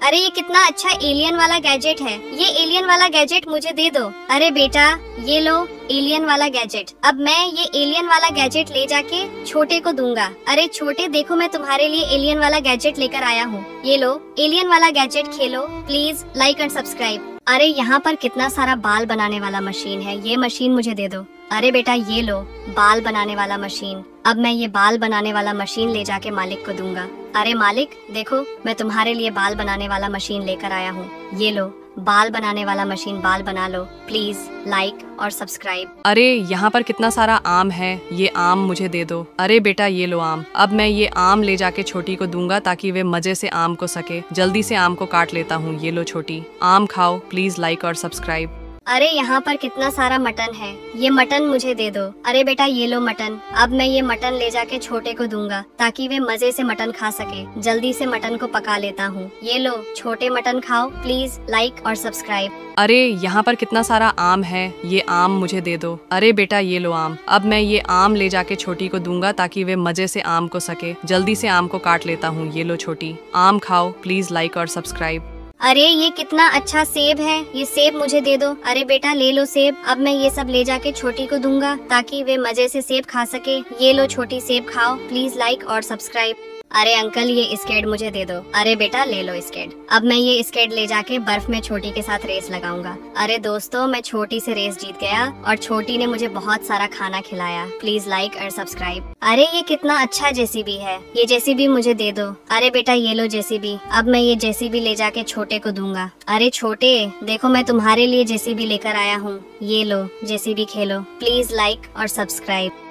अरे ये कितना अच्छा एलियन वाला गैजेट है, ये एलियन वाला गैजेट मुझे दे दो। अरे बेटा ये लो एलियन वाला गैजेट। अब मैं ये एलियन वाला गैजेट ले जाके छोटे को दूंगा। अरे छोटे देखो मैं तुम्हारे लिए एलियन वाला गैजेट लेकर आया हूँ, ये लो एलियन वाला gadget Khelo, please like and subscribe. अरे यहाँ पर कितना सारा बाल बनाने वाला मशीन है, ये मशीन मुझे दे दो। अरे बेटा ये लो बाल बनाने वाला मशीन। अब मैं ये बाल बनाने वाला मशीन ले जाके मालिक को दूंगा। अरे मालिक देखो मैं तुम्हारे लिए बाल बनाने वाला मशीन लेकर आया हूँ, ये लो बाल बनाने वाला मशीन, बाल बना लो, प्लीज लाइक और सब्सक्राइब। अरे यहाँ पर कितना सारा आम है, ये आम मुझे दे दो। अरे बेटा ये लो आम। अब मैं ये आम ले जाके छोटी को दूंगा ताकि वे मजे से आम को सके। जल्दी से आम को काट लेता हूँ, ये लो छोटी आम खाओ, प्लीज लाइक और सब्सक्राइब। अरे यहाँ पर कितना सारा मटन है, ये मटन मुझे दे दो। अरे बेटा ये लो मटन। अब मैं ये मटन ले जाके छोटे को दूंगा ताकि वे मजे से मटन खा सके। जल्दी से मटन को पका लेता हूँ, ये लो छोटे मटन खाओ, प्लीज लाइक और सब्सक्राइब। अरे यहाँ पर कितना सारा आम है, ये आम मुझे दे दो। अरे बेटा ये लो आम। अब मैं ये आम ले जाके छोटी को दूंगा ताकि वे मजे से आम को सके। जल्दी से आम को काट लेता हूँ, ये लो छोटी आम खाओ, प्लीज लाइक और सब्सक्राइब। अरे ये कितना अच्छा सेब है, ये सेब मुझे दे दो। अरे बेटा ले लो सेब। अब मैं ये सब ले जाके छोटी को दूंगा ताकि वे मजे से सेब खा सके। ये लो छोटी सेब खाओ, प्लीज लाइक और सब्सक्राइब। अरे अंकल ये स्केट मुझे दे दो। अरे बेटा ले लो स्केट। अब मैं ये स्केट ले जाके बर्फ में छोटी के साथ रेस लगाऊंगा। अरे दोस्तों मैं छोटी से रेस जीत गया और छोटी ने मुझे बहुत सारा खाना खिलाया, प्लीज लाइक और सब्सक्राइब। अरे ये कितना अच्छा जेसीबी है, ये जेसीबी मुझे दे दो। अरे बेटा ये लो जेसीबी। अब मैं ये जेसीबी ले जाके छोटे को दूंगा। अरे छोटे देखो मैं तुम्हारे लिए जेसीबी लेकर आया हूँ, ये लो जेसीबी खेलो, प्लीज लाइक और सब्सक्राइब।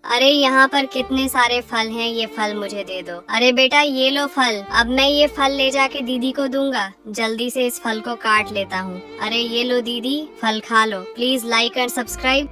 अरे यहाँ पर कितने सारे फल हैं, ये फल मुझे दे दो। अरे बेटा ये लो फल। अब मैं ये फल ले जाके दीदी को दूंगा। जल्दी से इस फल को काट लेता हूँ। अरे ये लो दीदी फल खा लो, प्लीज लाइक एंड सब्सक्राइब।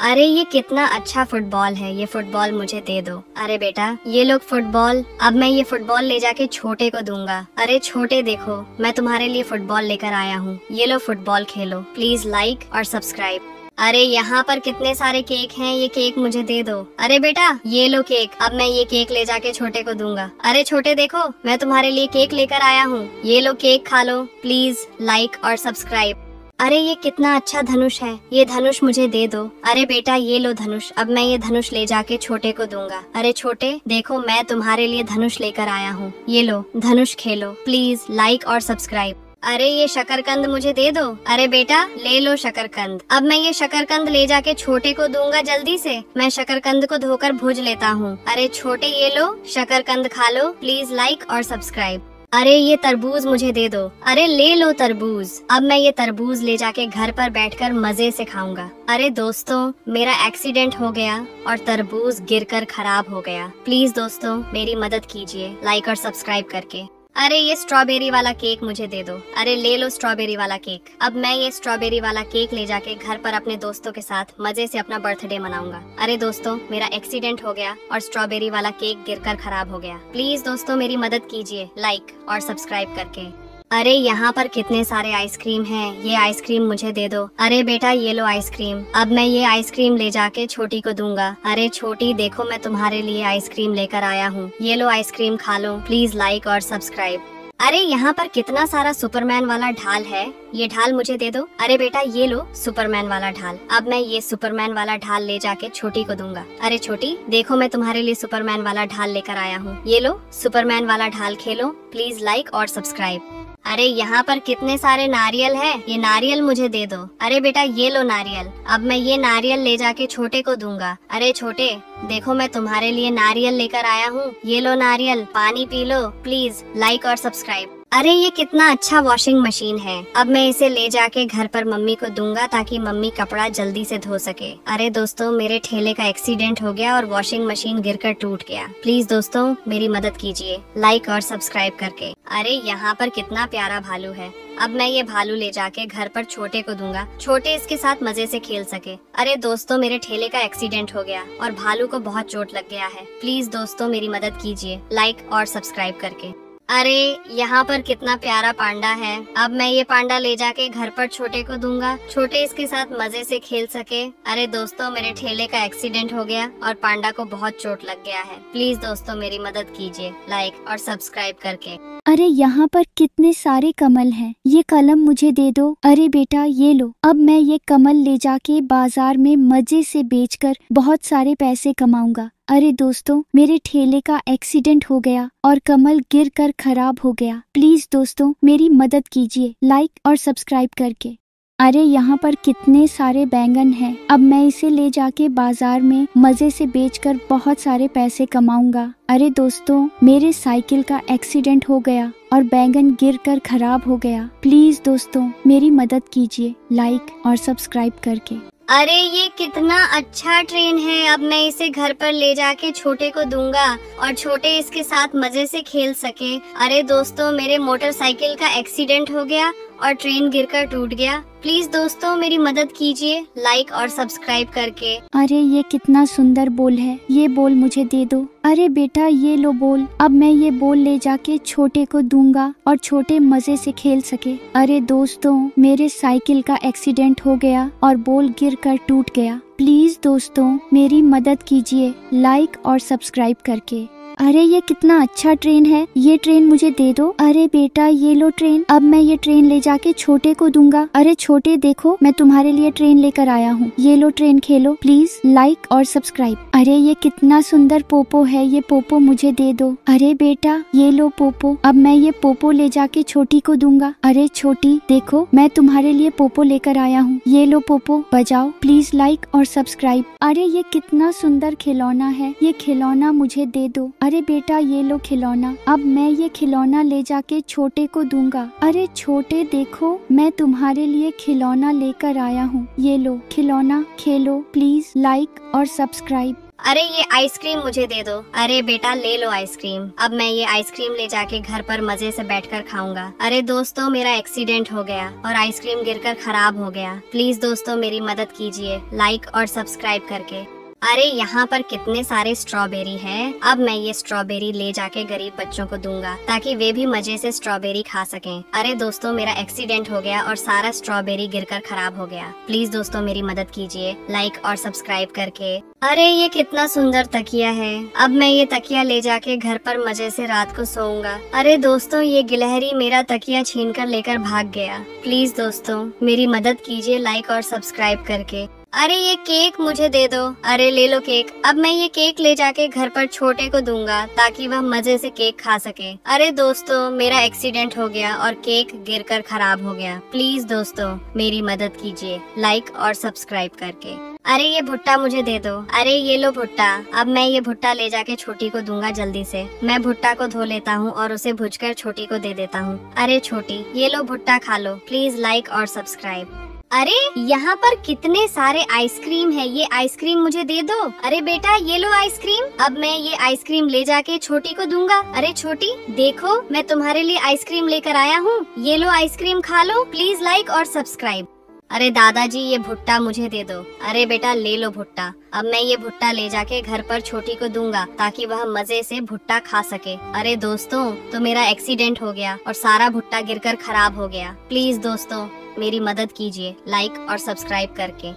अरे ये कितना अच्छा फुटबॉल है, ये फुटबॉल मुझे दे दो। अरे बेटा ये लो फुटबॉल। अब मैं ये फुटबॉल ले जाके छोटे को दूंगा। अरे छोटे देखो मैं तुम्हारे लिए फुटबॉल लेकर आया हूँ, ये लो फुटबॉल खेलो, प्लीज लाइक और सब्सक्राइब। अरे यहाँ पर कितने सारे केक हैं, ये केक मुझे दे दो। अरे बेटा ये लो केक। अब मैं ये केक ले जाके छोटे को दूंगा। अरे छोटे देखो मैं तुम्हारे लिए केक लेकर आया हूँ, ये लो केक खा लो, प्लीज लाइक और सब्सक्राइब। अरे ये कितना अच्छा धनुष है, ये धनुष मुझे दे दो। अरे बेटा ये लो धनुष। अब मैं ये धनुष ले जाके छोटे को दूंगा। अरे छोटे देखो मैं तुम्हारे लिए धनुष लेकर आया हूँ, ये लो धनुष खेलो, प्लीज लाइक और सब्सक्राइब। अरे ये शकरकंद मुझे दे दो। अरे बेटा ले लो शकरकंद। अब मैं ये शकरकंद ले जाके छोटे को दूंगा। जल्दी से मैं शकरकंद को धोकर भूज लेता हूँ। अरे छोटे ये लो शकरकंद खा लो, प्लीज लाइक और सब्सक्राइब। अरे ये तरबूज मुझे दे दो। अरे ले लो तरबूज। अब मैं ये तरबूज ले जाके घर पर बैठकर मजे से खाऊंगा। अरे दोस्तों मेरा एक्सीडेंट हो गया और तरबूज गिरकर खराब हो गया, प्लीज दोस्तों मेरी मदद कीजिए लाइक और सब्सक्राइब करके। अरे ये स्ट्रॉबेरी वाला केक मुझे दे दो। अरे ले लो स्ट्रॉबेरी वाला केक। अब मैं ये स्ट्रॉबेरी वाला केक ले जाके घर पर अपने दोस्तों के साथ मजे से अपना बर्थडे मनाऊंगा। अरे दोस्तों मेरा एक्सीडेंट हो गया और स्ट्रॉबेरी वाला केक गिरकर खराब हो गया, प्लीज दोस्तों मेरी मदद कीजिए लाइक और सब्सक्राइब करके। अरे यहाँ पर कितने सारे आइसक्रीम हैं, ये आइसक्रीम मुझे दे दो। अरे बेटा ये लो आइसक्रीम। अब मैं ये आइसक्रीम ले जाके छोटी को दूंगा। अरे छोटी देखो मैं तुम्हारे लिए आइसक्रीम लेकर आया हूँ, ये लो आइसक्रीम खा लो, प्लीज लाइक और सब्सक्राइब। अरे यहाँ पर कितना सारा सुपरमैन वाला ढाल है, ये ढाल मुझे दे दो। अरे बेटा ये लो सुपरमैन वाला ढाल। अब मैं ये सुपरमैन वाला ढाल ले जाके छोटी को दूंगा। अरे छोटी देखो मैं तुम्हारे लिए सुपरमैन वाला ढाल लेकर आया हूँ, ये लो सुपरमैन वाला ढाल खेलो, प्लीज लाइक और सब्सक्राइब। अरे यहाँ पर कितने सारे नारियल है, ये नारियल मुझे दे दो। अरे बेटा ये लो नारियल। अब मैं ये नारियल ले जाके छोटे को दूंगा। अरे छोटे देखो मैं तुम्हारे लिए नारियल लेकर आया हूँ, ये लो नारियल, पानी पी लो, प्लीज लाइक और सब्सक्राइब। अरे ये कितना अच्छा वॉशिंग मशीन है। अब मैं इसे ले जाके घर पर मम्मी को दूंगा ताकि मम्मी कपड़ा जल्दी से धो सके। अरे दोस्तों मेरे ठेले का एक्सीडेंट हो गया और वॉशिंग मशीन गिरकर टूट गया, प्लीज दोस्तों मेरी मदद कीजिए लाइक और सब्सक्राइब करके। अरे यहाँ पर कितना प्यारा भालू है। अब मैं ये भालू ले जाके घर पर छोटे को दूंगा, छोटे इसके साथ मजे से खेल सके। अरे दोस्तों मेरे ठेले का एक्सीडेंट हो गया और भालू को बहुत चोट लग गया है, प्लीज दोस्तों मेरी मदद कीजिए लाइक और सब्सक्राइब करके। अरे यहाँ पर कितना प्यारा पांडा है। अब मैं ये पांडा ले जाके घर पर छोटे को दूंगा, छोटे इसके साथ मजे से खेल सके। अरे दोस्तों, मेरे ठेले का एक्सीडेंट हो गया और पांडा को बहुत चोट लग गया है। प्लीज दोस्तों मेरी मदद कीजिए लाइक और सब्सक्राइब करके। अरे यहाँ पर कितने सारे कमल हैं, ये कलम मुझे दे दो। अरे बेटा ये लो, अब मैं ये कमल ले जाके बाजार में मजे से बेचकर बहुत सारे पैसे कमाऊंगा। अरे दोस्तों, मेरे ठेले का एक्सीडेंट हो गया और कमल गिरकर खराब हो गया। प्लीज दोस्तों मेरी मदद कीजिए लाइक और सब्सक्राइब करके। अरे यहाँ पर कितने सारे बैंगन हैं, अब मैं इसे ले जाके बाजार में मजे से बेचकर बहुत सारे पैसे कमाऊंगा। अरे दोस्तों, मेरे साइकिल का एक्सीडेंट हो गया और बैंगन गिरकर खराब हो गया। प्लीज दोस्तों मेरी मदद कीजिए लाइक और सब्सक्राइब करके। अरे ये कितना अच्छा ट्रेन है। अब मैं इसे घर पर ले जाके छोटे को दूंगा और छोटे इसके साथ मजे से खेल सके। अरे दोस्तों, मेरे मोटरसाइकिल का एक्सीडेंट हो गया और ट्रेन गिरकर टूट गया। प्लीज दोस्तों मेरी मदद कीजिए लाइक और सब्सक्राइब करके। अरे ये कितना सुंदर बॉल है, ये बॉल मुझे दे दो। अरे बेटा ये लो बॉल, अब मैं ये बॉल ले जाके छोटे को दूंगा और छोटे मजे से खेल सके। अरे दोस्तों, मेरे साइकिल का एक्सीडेंट हो गया और बॉल गिरकर टूट गया। प्लीज दोस्तों मेरी मदद कीजिए लाइक और सब्सक्राइब करके। अरे ये कितना अच्छा ट्रेन है, ये ट्रेन मुझे दे दो। अरे बेटा ये लो ट्रेन, अब मैं ये ट्रेन ले जाके छोटे को दूंगा। अरे छोटे देखो, मैं तुम्हारे लिए ट्रेन लेकर आया हूँ, ये लो ट्रेन खेलो। प्लीज लाइक और सब्सक्राइब। अरे ये कितना सुंदर पोपो है, ये पोपो मुझे दे दो। अरे बेटा ये लो पोपो, अब मैं ये पोपो ले जाके छोटी को दूंगा। अरे छोटी देखो, मैं तुम्हारे लिए पोपो लेकर आया हूँ, ये लो पोपो बजाओ। प्लीज लाइक और सब्सक्राइब। अरे ये कितना सुंदर खिलौना है, ये खिलौना मुझे दे दो। अरे बेटा ये लो खिलौना, अब मैं ये खिलौना ले जाके छोटे को दूंगा। अरे छोटे देखो, मैं तुम्हारे लिए खिलौना लेकर आया हूँ, ये लो खिलौना खेलो। प्लीज लाइक और सब्सक्राइब। अरे ये आइसक्रीम मुझे दे दो। अरे बेटा ले लो आइसक्रीम, अब मैं ये आइसक्रीम ले जाके घर पर मजे से बैठकर खाऊंगा। अरे दोस्तों, मेरा एक्सीडेंट हो गया और आइसक्रीम गिरकर खराब हो गया। प्लीज दोस्तों मेरी मदद कीजिए लाइक और सब्सक्राइब करके। अरे यहाँ पर कितने सारे स्ट्रॉबेरी हैं। अब मैं ये स्ट्रॉबेरी ले जाके गरीब बच्चों को दूंगा ताकि वे भी मजे से स्ट्रॉबेरी खा सकें। अरे दोस्तों, मेरा एक्सीडेंट हो गया और सारा स्ट्रॉबेरी गिरकर खराब हो गया। प्लीज दोस्तों मेरी मदद कीजिए लाइक और सब्सक्राइब करके। अरे ये कितना सुंदर तकिया है, अब मैं ये तकिया ले जाके घर पर मजे से रात को सोऊंगा। अरे दोस्तों, ये गिलहरी मेरा तकिया छीनकर लेकर भाग गया। प्लीज दोस्तों मेरी मदद कीजिए लाइक और सब्सक्राइब करके। अरे ये केक मुझे दे दो। अरे ले लो केक, अब मैं ये केक ले जाके घर पर छोटे को दूंगा ताकि वह मजे से केक खा सके। अरे दोस्तों, मेरा एक्सीडेंट हो गया और केक गिरकर खराब हो गया। प्लीज दोस्तों मेरी मदद कीजिए लाइक और सब्सक्राइब करके। अरे ये भुट्टा मुझे दे दो। अरे ये लो भुट्टा, अब मैं ये भुट्टा ले जाके छोटी को दूंगा जल्दी से। मैं भुट्टा को धो लेता हूँ और उसे भुजकर छोटी को दे देता हूँ। अरे छोटी ये लो भुट्टा खा लो। प्लीज लाइक और सब्सक्राइब। अरे यहाँ पर कितने सारे आइसक्रीम है, ये आइसक्रीम मुझे दे दो। अरे बेटा ये लो आइसक्रीम, अब मैं ये आइसक्रीम ले जाके छोटी को दूंगा। अरे छोटी देखो, मैं तुम्हारे लिए आइसक्रीम लेकर आया हूँ, ये लो आइसक्रीम खा लो। प्लीज लाइक और सब्सक्राइब। अरे दादाजी ये भुट्टा मुझे दे दो। अरे बेटा ले लो भुट्टा, अब मैं ये भुट्टा ले जाके घर पर छोटी को दूंगा ताकि वह मजे से भुट्टा खा सके। अरे दोस्तों, तो मेरा एक्सीडेंट हो गया और सारा भुट्टा गिरकर खराब हो गया। प्लीज दोस्तों मेरी मदद कीजिए लाइक और सब्सक्राइब करके।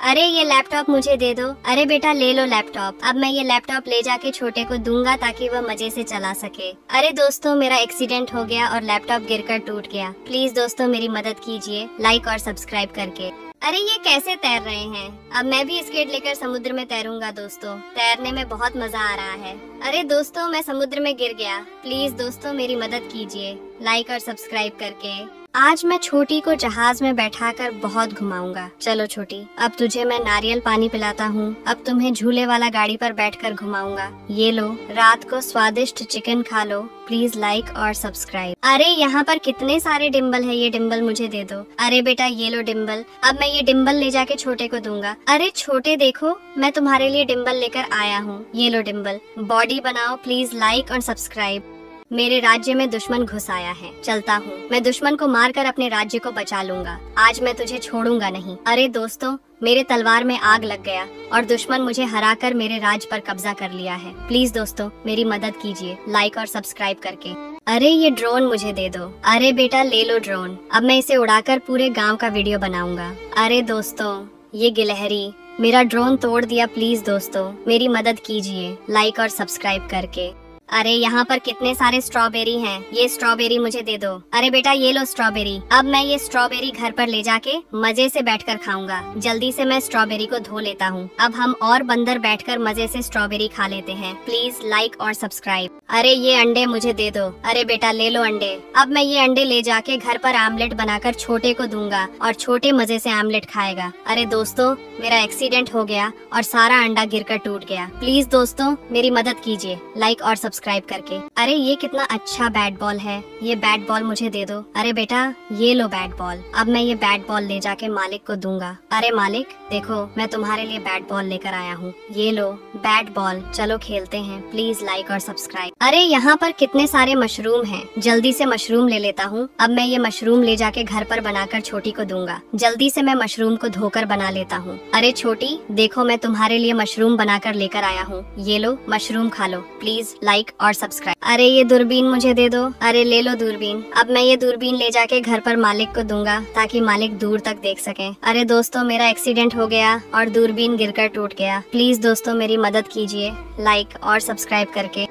अरे ये लैपटॉप मुझे दे दो। अरे बेटा ले लो लैपटॉप, अब मैं ये लैपटॉप ले जाके छोटे को दूंगा ताकि वह मजे से चला सके। अरे दोस्तों, मेरा एक्सीडेंट हो गया और लैपटॉप गिरकर टूट गया। प्लीज दोस्तों मेरी मदद कीजिए लाइक और सब्सक्राइब करके। अरे ये कैसे तैर रहे हैं, अब मैं भी स्केट लेकर समुद्र में तैरूंगा। दोस्तों तैरने में बहुत मजा आ रहा है। अरे दोस्तों, मैं समुद्र में गिर गया। प्लीज दोस्तों मेरी मदद कीजिए लाइक और सब्सक्राइब करके। आज मैं छोटी को जहाज में बैठाकर बहुत घुमाऊंगा। चलो छोटी, अब तुझे मैं नारियल पानी पिलाता हूँ, अब तुम्हें झूले वाला गाड़ी पर बैठकर घुमाऊंगा। ये लो, रात को स्वादिष्ट चिकन खा लो। प्लीज लाइक और सब्सक्राइब। अरे यहाँ पर कितने सारे डिम्बल है, ये डिम्बल मुझे दे दो। अरे बेटा ये लो डिम्बल, अब मैं ये डिम्बल ले जाके छोटे को दूंगा। अरे छोटे देखो, मैं तुम्हारे लिए डिम्बल लेकर आया हूँ, ये लो डिम्बल, बॉडी बनाओ। प्लीज लाइक और सब्सक्राइब। मेरे राज्य में दुश्मन घुस आया है, चलता हूँ, मैं दुश्मन को मारकर अपने राज्य को बचा लूंगा। आज मैं तुझे छोड़ूंगा नहीं। अरे दोस्तों, मेरे तलवार में आग लग गया और दुश्मन मुझे हराकर मेरे राज्य पर कब्जा कर लिया है। प्लीज दोस्तों मेरी मदद कीजिए लाइक और सब्सक्राइब करके। अरे ये ड्रोन मुझे दे दो। अरे बेटा ले लो ड्रोन, अब मैं इसे उड़ाकर पूरे गांव का वीडियो बनाऊंगा। अरे दोस्तों ये गिलहरी मेरा ड्रोन तोड़ दिया, प्लीज दोस्तों मेरी मदद कीजिए लाइक और सब्सक्राइब करके। अरे यहाँ पर कितने सारे स्ट्रॉबेरी हैं, ये स्ट्रॉबेरी मुझे दे दो। अरे बेटा ये लो स्ट्रॉबेरी, अब मैं ये स्ट्रॉबेरी घर पर ले जाके मजे से बैठकर खाऊंगा। जल्दी से मैं स्ट्रॉबेरी को धो लेता हूँ। अब हम और बंदर बैठकर मजे से स्ट्रॉबेरी खा लेते हैं। प्लीज लाइक और सब्सक्राइब। अरे ये अंडे मुझे दे दो। अरे बेटा ले लो अंडे, अब मैं ये अंडे ले जाके घर पर आमलेट बनाकर छोटे को दूंगा और छोटे मजे से आमलेट खाएगा। अरे दोस्तों मेरा एक्सीडेंट हो गया और सारा अंडा गिरकर टूट गया। प्लीज दोस्तों मेरी मदद कीजिए लाइक और सब्सक्राइब करके। अरे ये कितना अच्छा बैट बॉल है, ये बैट बॉल मुझे दे दो। अरे बेटा ये लो बैट बॉल, अब मैं ये बैट बॉल ले जाके मालिक को दूंगा। अरे मालिक देखो मैं तुम्हारे लिए बैट बॉल लेकर आया हूँ, ये लो बैट बॉल, चलो खेलते हैं। प्लीज लाइक और सब्सक्राइब। अरे यहाँ पर कितने सारे मशरूम हैं, जल्दी से मशरूम ले लेता हूँ। अब मैं ये मशरूम ले जाके घर पर बनाकर छोटी को दूंगा। जल्दी से मैं मशरूम को धोकर बना लेता हूँ। अरे छोटी देखो मैं तुम्हारे लिए मशरूम बनाकर लेकर आया हूँ, ये लो मशरूम खा लो। प्लीज लाइक और सब्सक्राइब। अरे ये दूरबीन मुझे दे दो। अरे ले लो दूरबीन, अब मैं ये दूरबीन ले जाके घर पर मालिक को दूंगा ताकि मालिक दूर तक देख सके। अरे दोस्तों मेरा एक्सीडेंट हो गया और दूरबीन गिरकर टूट गया। प्लीज दोस्तों मेरी मदद कीजिए लाइक और सब्सक्राइब करके।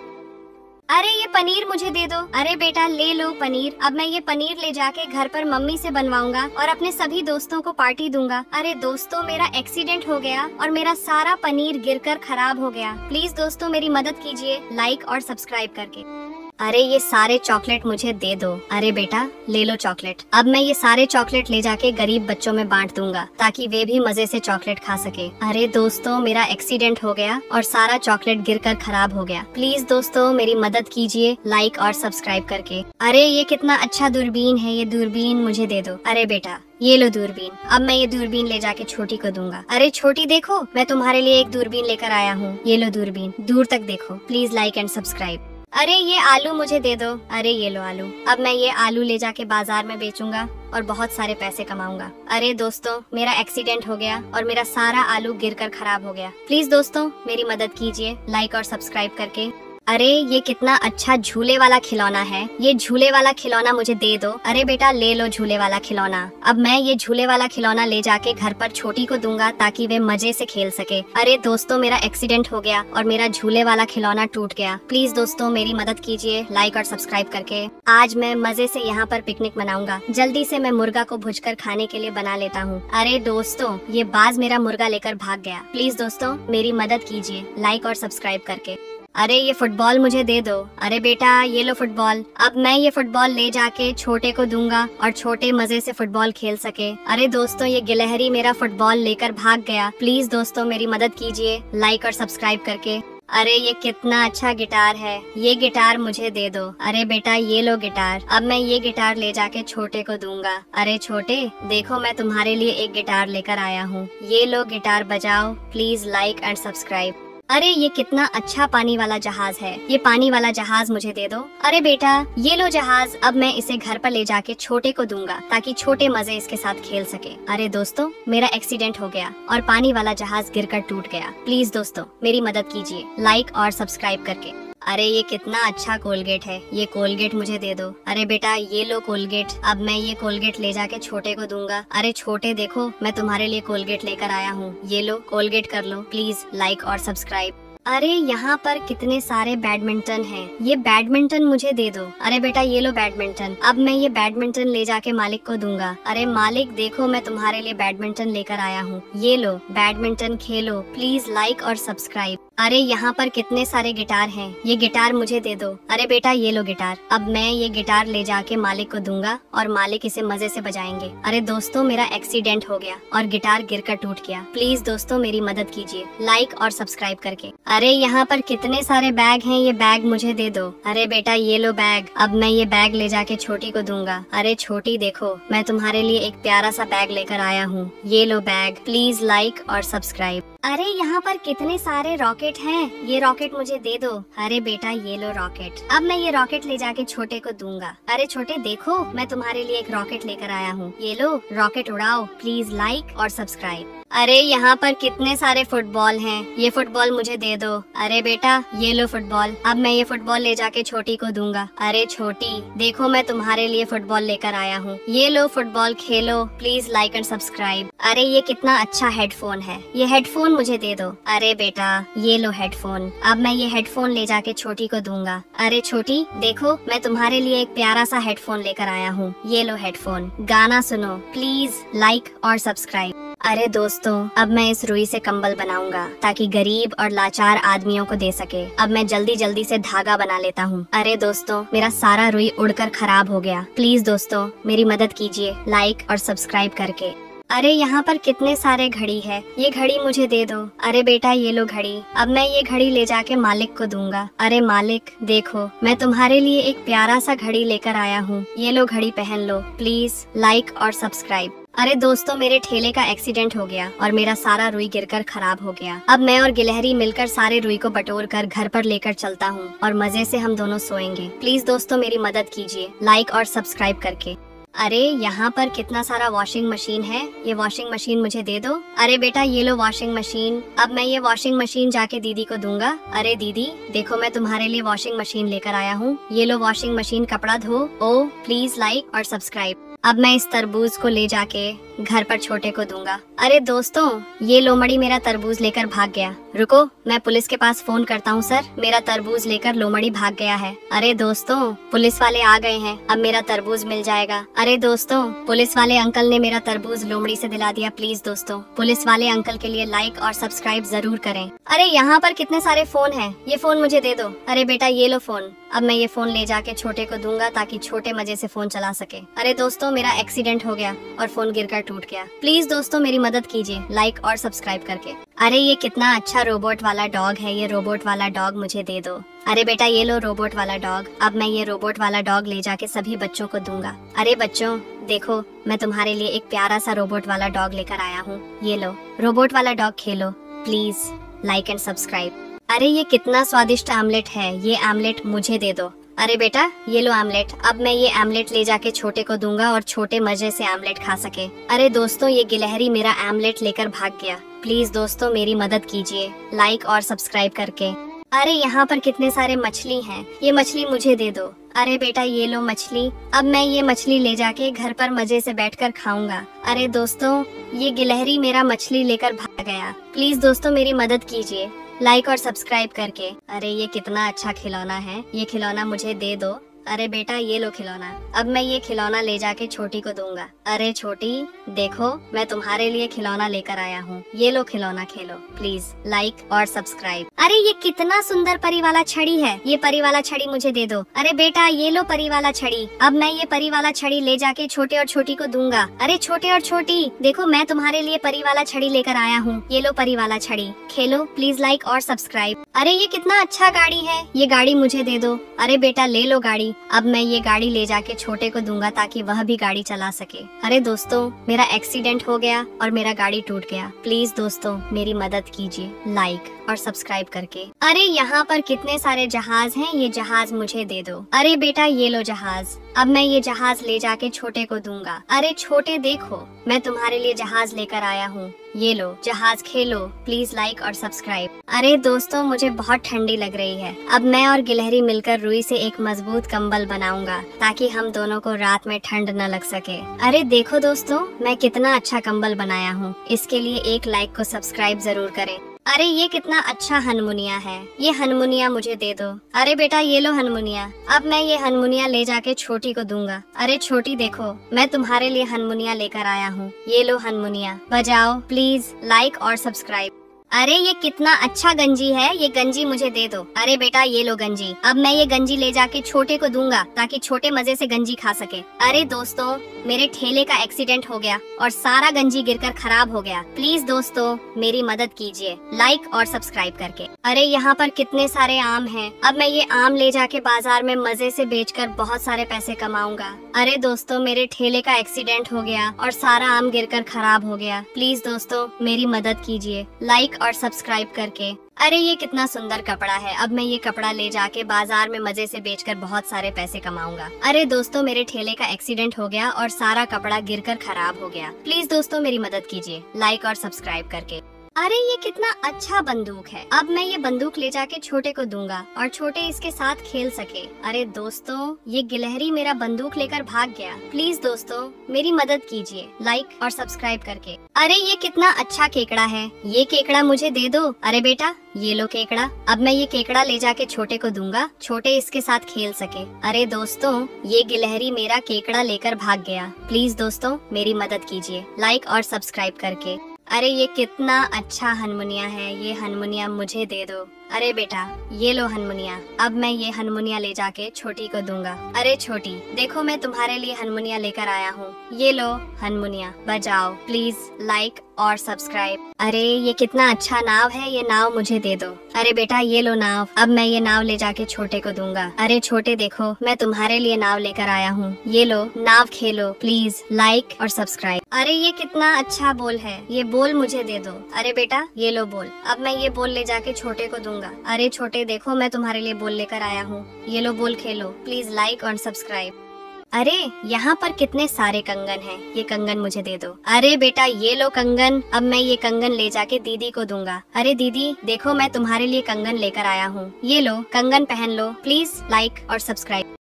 अरे ये पनीर मुझे दे दो। अरे बेटा ले लो पनीर, अब मैं ये पनीर ले जाके घर पर मम्मी से बनवाऊंगा और अपने सभी दोस्तों को पार्टी दूंगा। अरे दोस्तों मेरा एक्सीडेंट हो गया और मेरा सारा पनीर गिरकर खराब हो गया। प्लीज दोस्तों मेरी मदद कीजिए लाइक और सब्सक्राइब करके। अरे ये सारे चॉकलेट मुझे दे दो। अरे बेटा ले लो चॉकलेट, अब मैं ये सारे चॉकलेट ले जाके गरीब बच्चों में बांट दूंगा ताकि वे भी मजे से चॉकलेट खा सके। अरे दोस्तों मेरा एक्सीडेंट हो गया और सारा चॉकलेट गिरकर खराब हो गया। प्लीज दोस्तों मेरी मदद कीजिए लाइक और सब्सक्राइब करके। अरे ये कितना अच्छा दूरबीन है, ये दूरबीन मुझे दे दो। अरे बेटा ये लो दूरबीन, अब मैं ये दूरबीन ले जाके छोटी को दूंगा। अरे छोटी देखो मैं तुम्हारे लिए एक दूरबीन लेकर आया हूँ, ये लो दूरबीन, दूर तक देखो। Please like and subscribe. अरे ये आलू मुझे दे दो। अरे ये लो आलू, अब मैं ये आलू ले जाके बाजार में बेचूंगा और बहुत सारे पैसे कमाऊंगा। अरे दोस्तों मेरा एक्सीडेंट हो गया और मेरा सारा आलू गिरकर खराब हो गया। प्लीज दोस्तों मेरी मदद कीजिए लाइक और सब्सक्राइब करके। अरे ये कितना अच्छा झूले वाला खिलौना है, ये झूले वाला खिलौना मुझे दे दो। अरे बेटा ले लो झूले वाला खिलौना, अब मैं ये झूले वाला खिलौना ले जाके घर पर छोटी को दूंगा ताकि वे मजे से खेल सके। अरे दोस्तों मेरा एक्सीडेंट हो गया और मेरा झूले वाला खिलौना टूट गया। प्लीज दोस्तों मेरी मदद कीजिए लाइक और सब्सक्राइब करके। आज मैं मजे से यहाँ पर पिकनिक मनाऊंगा। जल्दी से मैं मुर्गा को भुजकर खाने के लिए बना लेता हूँ। अरे दोस्तों ये बाज मेरा मुर्गा लेकर भाग गया। प्लीज दोस्तों मेरी मदद कीजिए लाइक और सब्सक्राइब करके। अरे ये फुटबॉल मुझे दे दो। अरे बेटा ये लो फुटबॉल, अब मैं ये फुटबॉल ले जाके छोटे को दूंगा और छोटे मजे से फुटबॉल खेल सके। अरे दोस्तों ये गिलहरी मेरा फुटबॉल लेकर भाग गया। प्लीज दोस्तों मेरी मदद कीजिए लाइक और सब्सक्राइब करके। अरे ये कितना अच्छा गिटार है, ये गिटार मुझे दे दो। अरे बेटा ये लो गिटार, अब मैं ये गिटार ले जाके छोटे को दूंगा। अरे छोटे देखो मैं तुम्हारे लिए एक गिटार लेकर आया हूँ, ये लो गिटार बजाओ। Please like and subscribe. अरे ये कितना अच्छा पानी वाला जहाज है, ये पानी वाला जहाज मुझे दे दो। अरे बेटा ये लो जहाज, अब मैं इसे घर पर ले जाके छोटे को दूंगा ताकि छोटे मजे इसके साथ खेल सके। अरे दोस्तों मेरा एक्सीडेंट हो गया और पानी वाला जहाज गिरकर टूट गया। प्लीज दोस्तों मेरी मदद कीजिए लाइक और सब्सक्राइब करके। अरे ये कितना अच्छा कोलगेट है, ये कोलगेट मुझे दे दो। अरे बेटा ये लो कोलगेट, अब मैं ये कोलगेट ले जाके छोटे को दूंगा। अरे छोटे देखो मैं तुम्हारे लिए कोलगेट लेकर आया हूँ, ये लो कोलगेट कर लो। प्लीज लाइक और सब्सक्राइब। अरे यहाँ पर कितने सारे बैडमिंटन हैं, ये बैडमिंटन मुझे दे दो। अरे बेटा ये लो बैडमिंटन, अब मैं ये बैडमिंटन ले जाके मालिक को दूंगा। अरे मालिक देखो मैं तुम्हारे लिए बैडमिंटन लेकर आया हूँ, ये लो बैडमिंटन खेलो। प्लीज लाइक और सब्सक्राइब। अरे यहाँ पर कितने सारे गिटार हैं, ये गिटार मुझे दे दो। अरे बेटा ये लो गिटार, अब मैं ये गिटार ले जाके मालिक को दूंगा और मालिक इसे मजे से बजाएंगे। अरे दोस्तों मेरा एक्सीडेंट हो गया और गिटार गिरकर टूट गया। प्लीज दोस्तों मेरी मदद कीजिए लाइक और सब्सक्राइब करके। अरे यहाँ पर कितने सारे बैग हैं, ये बैग मुझे दे दो। अरे बेटा ये लो बैग, अब मैं ये बैग ले जाके छोटी को दूंगा। अरे छोटी देखो मैं तुम्हारे लिए एक प्यारा सा बैग लेकर आया हूँ, ये लो बैग। प्लीज लाइक और सब्सक्राइब। अरे यहाँ पर कितने सारे रॉकेट हैं, ये रॉकेट मुझे दे दो। अरे बेटा ये लो रॉकेट, अब मैं ये रॉकेट ले जाके छोटे को दूंगा। अरे छोटे देखो, मैं तुम्हारे लिए एक रॉकेट लेकर आया हूँ, ये लो रॉकेट उड़ाओ, प्लीज लाइक और सब्सक्राइब। अरे यहाँ पर कितने सारे फुटबॉल हैं, ये फुटबॉल मुझे दे दो। अरे बेटा ये लो फुटबॉल, अब मैं ये फुटबॉल ले जाके छोटी को दूंगा। अरे छोटी देखो, मैं तुम्हारे लिए फुटबॉल लेकर आया हूँ, ये लो football Khelo, please like and subscribe. अरे ये कितना अच्छा हेडफोन है, ये हेडफोन मुझे दे दो। अरे बेटा ये लो हेडफोन, अब मैं ये हेडफोन ले जाके छोटी को दूंगा। अरे छोटी देखो, मैं तुम्हारे लिए एक प्यारा सा हेडफोन लेकर आया हूँ, ये लो हेडफोन, गाना सुनो, प्लीज लाइक और सब्सक्राइब। अरे दोस्तों, अब मैं इस रुई से कंबल बनाऊंगा ताकि गरीब और लाचार आदमियों को दे सके। अब मैं जल्दी जल्दी से धागा बना लेता हूँ। अरे दोस्तों, मेरा सारा रुई उड़कर खराब हो गया, प्लीज दोस्तों मेरी मदद कीजिए लाइक और सब्सक्राइब करके। अरे यहाँ पर कितने सारे घड़ी है, ये घड़ी मुझे दे दो। अरे बेटा ये लो घड़ी, अब मैं ये घड़ी ले जाके मालिक को दूंगा। अरे मालिक देखो, मैं तुम्हारे लिए एक प्यारा सा घड़ी लेकर आया हूँ, ये लो घड़ी पहन लो, प्लीज लाइक और सब्सक्राइब। अरे दोस्तों, मेरे ठेले का एक्सीडेंट हो गया और मेरा सारा रुई गिरकर खराब हो गया। अब मैं और गिलहरी मिलकर सारे रुई को बटोर कर घर पर लेकर चलता हूँ और मजे से हम दोनों सोएंगे। प्लीज दोस्तों मेरी मदद कीजिए लाइक और सब्सक्राइब करके। अरे यहाँ पर कितना सारा वॉशिंग मशीन है, ये वॉशिंग मशीन मुझे दे दो। अरे बेटा ये लो वॉशिंग मशीन, अब मैं ये वॉशिंग मशीन जाके दीदी को दूंगा। अरे दीदी देखो, मैं तुम्हारे लिए वॉशिंग मशीन लेकर आया हूँ, ये लो वॉशिंग मशीन, कपड़ा धो। ओ प्लीज लाइक और सब्सक्राइब। अब मैं इस तरबूज को ले जाके घर पर छोटे को दूंगा। अरे दोस्तों, ये लोमड़ी मेरा तरबूज लेकर भाग गया। रुको, मैं पुलिस के पास फोन करता हूँ। सर, मेरा तरबूज लेकर लोमड़ी भाग गया है। अरे दोस्तों, पुलिस वाले आ गए हैं, अब मेरा तरबूज मिल जाएगा। अरे दोस्तों, पुलिस वाले अंकल ने मेरा तरबूज लोमड़ी से दिला दिया। प्लीज दोस्तों पुलिस वाले अंकल के लिए लाइक और सब्सक्राइब जरूर करें। अरे यहाँ पर कितने सारे फोन हैं, ये फोन मुझे दे दो। अरे बेटा ये लो फोन, अब मैं ये फोन ले जाके छोटे को दूंगा ताकि छोटे मजे से फोन चला सके। अरे दोस्तों, मेरा एक्सीडेंट हो गया और फोन गिरकर टूट गया, प्लीज दोस्तों मेरी मदद कीजिए लाइक और सब्सक्राइब करके। अरे ये कितना अच्छा रोबोट वाला डॉग है, ये रोबोट वाला डॉग मुझे दे दो। अरे बेटा ये लो रोबोट वाला डॉग, अब मैं ये रोबोट वाला डॉग ले जाके सभी बच्चों को दूंगा। अरे बच्चों देखो, मैं तुम्हारे लिए एक प्यारा सा रोबोट वाला डॉग लेकर आया हूँ, ये लो रोबोट वाला dog Khelo, please like and subscribe. अरे ये कितना स्वादिष्ट आमलेट है, ये आमलेट मुझे दे दो। अरे बेटा ये लो आमलेट, अब मैं ये आमलेट ले जाके छोटे को दूंगा और छोटे मजे से आमलेट खा सके। अरे दोस्तों, ये गिलहरी मेरा आमलेट लेकर भाग गया, प्लीज दोस्तों मेरी मदद कीजिए लाइक और सब्सक्राइब करके। अरे यहाँ पर कितने सारे मछली हैं, ये मछली मुझे दे दो। अरे बेटा ये लो मछली, अब मैं ये मछली ले जाके घर पर मजे से बैठकर खाऊंगा। अरे दोस्तों, ये गिलहरी मेरा मछली लेकर भाग गया, प्लीज दोस्तों मेरी मदद कीजिए लाइक और सब्सक्राइब करके। अरे ये कितना अच्छा खिलौना है, ये खिलौना मुझे दे दो। अरे बेटा ये लो खिलौना, अब मैं ये खिलौना ले जाके छोटी को दूंगा। अरे छोटी देखो, मैं तुम्हारे लिए खिलौना लेकर आया हूँ, ये लो खिलौना खेलो, प्लीज लाइक और सब्सक्राइब। अरे ये कितना सुंदर परी वाला छड़ी है, ये परी वाला छड़ी मुझे दे दो। अरे बेटा ये लो परी वाला छड़ी, अब मैं ये परी वाला छड़ी ले जाके छोटे और छोटी को दूंगा। अरे छोटे और छोटी देखो, मैं तुम्हारे लिए परी वाला छड़ी लेकर आया हूँ, ये लो परी वाला छड़ी खेलो, प्लीज लाइक और सब्सक्राइब। अरे ये कितना अच्छा गाड़ी है, ये गाड़ी मुझे दे दो। अरे बेटा ले लो गाड़ी, अब मैं ये गाड़ी ले जाके छोटे को दूंगा ताकि वह भी गाड़ी चला सके। अरे दोस्तों, मेरा एक्सीडेंट हो गया और मेरा गाड़ी टूट गया, प्लीज दोस्तों मेरी मदद कीजिए लाइक और सब्सक्राइब करके। अरे यहाँ पर कितने सारे जहाज हैं, ये जहाज मुझे दे दो। अरे बेटा ये लो जहाज, अब मैं ये जहाज ले जाके छोटे को दूंगा। अरे छोटे देखो, मैं तुम्हारे लिए जहाज लेकर आया हूँ, ये लो जहाज खेलो, प्लीज लाइक और सब्सक्राइब। अरे दोस्तों, मुझे बहुत ठंडी लग रही है, अब मैं और गिलहरी मिलकर रुई से एक मजबूत कंबल बनाऊंगा ताकि हम दोनों को रात में ठंड न लग सके। अरे देखो दोस्तों, मैं कितना अच्छा कंबल बनाया हूँ, इसके लिए एक लाइक को सब्सक्राइब जरूर करें। अरे ये कितना अच्छा हनमुनिया है, ये हनमुनिया मुझे दे दो। अरे बेटा ये लो हनमुनिया, अब मैं ये हनमुनिया ले जाके छोटी को दूंगा। अरे छोटी देखो, मैं तुम्हारे लिए हनमुनिया लेकर आया हूँ, ये लो हनमुनिया बजाओ, प्लीज लाइक और सब्सक्राइब। अरे ये कितना अच्छा गंजी है, ये गंजी मुझे दे दो। अरे बेटा ये लो गंजी, अब मैं ये गंजी ले जाके छोटे को दूंगा ताकि छोटे मजे से गंजी खा सके। अरे दोस्तों, मेरे ठेले का एक्सीडेंट हो गया और सारा गंजी गिरकर खराब हो गया, प्लीज दोस्तों मेरी मदद कीजिए लाइक और सब्सक्राइब करके। अरे यहाँ पर कितने सारे आम हैं, अब मैं ये आम ले जाके बाजार में मजे से बेचकर बहुत सारे पैसे कमाऊंगा। अरे दोस्तों, मेरे ठेले का एक्सीडेंट हो गया और सारा आम गिरकर खराब हो गया, प्लीज दोस्तों मेरी मदद कीजिए लाइक लाइक और सब्सक्राइब करके। अरे ये कितना सुंदर कपड़ा है, अब मैं ये कपड़ा ले जाके बाजार में मजे से बेचकर बहुत सारे पैसे कमाऊंगा। अरे दोस्तों, मेरे ठेले का एक्सीडेंट हो गया और सारा कपड़ा गिरकर खराब हो गया। प्लीज दोस्तों मेरी मदद कीजिए लाइक और सब्सक्राइब करके। अरे ये कितना अच्छा बंदूक है, अब मैं ये बंदूक ले जाके छोटे को दूंगा और छोटे इसके साथ खेल सके। अरे दोस्तों, ये गिलहरी मेरा बंदूक लेकर भाग गया। प्लीज दोस्तों मेरी मदद कीजिए लाइक और सब्सक्राइब करके। अरे ये कितना अच्छा केकड़ा है, ये केकड़ा मुझे दे दो। अरे बेटा ये लो केकड़ा, अब मैं ये केकड़ा ले जाके छोटे को दूंगा, छोटे इसके साथ खेल सके। अरे दोस्तों, ये गिलहरी मेरा केकड़ा लेकर भाग गया। प्लीज दोस्तों मेरी मदद कीजिए लाइक और सब्सक्राइब करके। अरे ये कितना अच्छा हनमुनिया है, ये हनमुनिया मुझे दे दो। अरे बेटा ये लो हनमुनिया, अब मैं ये हनमुनिया ले जाके छोटी को दूंगा। अरे छोटी देखो, मैं तुम्हारे लिए हनमुनिया लेकर आया हूँ, ये लो हनमुनिया, बजाओ। प्लीज लाइक और सब्सक्राइब। अरे ये कितना अच्छा नाव है, ये नाव मुझे दे दो। अरे बेटा ये लो नाव, अब मैं ये नाव ले जाके छोटे को दूंगा। अरे छोटे देखो, मैं तुम्हारे लिए नाव लेकर आया हूँ, ये लो नाव खेलो। प्लीज लाइक और सब्सक्राइब। अरे ये कितना अच्छा बोल है, ये बोल मुझे दे दो। अरे बेटा ये लो बोल, अब मैं ये बोल ले जाके छोटे को दूंगा। अरे छोटे देखो, मैं तुम्हारे लिए बोल लेकर आया हूँ, ये लो बोल खेलो। प्लीज लाइक और सब्सक्राइब। अरे यहाँ पर कितने सारे कंगन हैं, ये कंगन मुझे दे दो। अरे बेटा ये लो कंगन, अब मैं ये कंगन ले जाके दीदी को दूंगा। अरे दीदी देखो, मैं तुम्हारे लिए कंगन लेकर आया हूँ, ये लो कंगन पहन लो। प्लीज लाइक और सब्सक्राइब।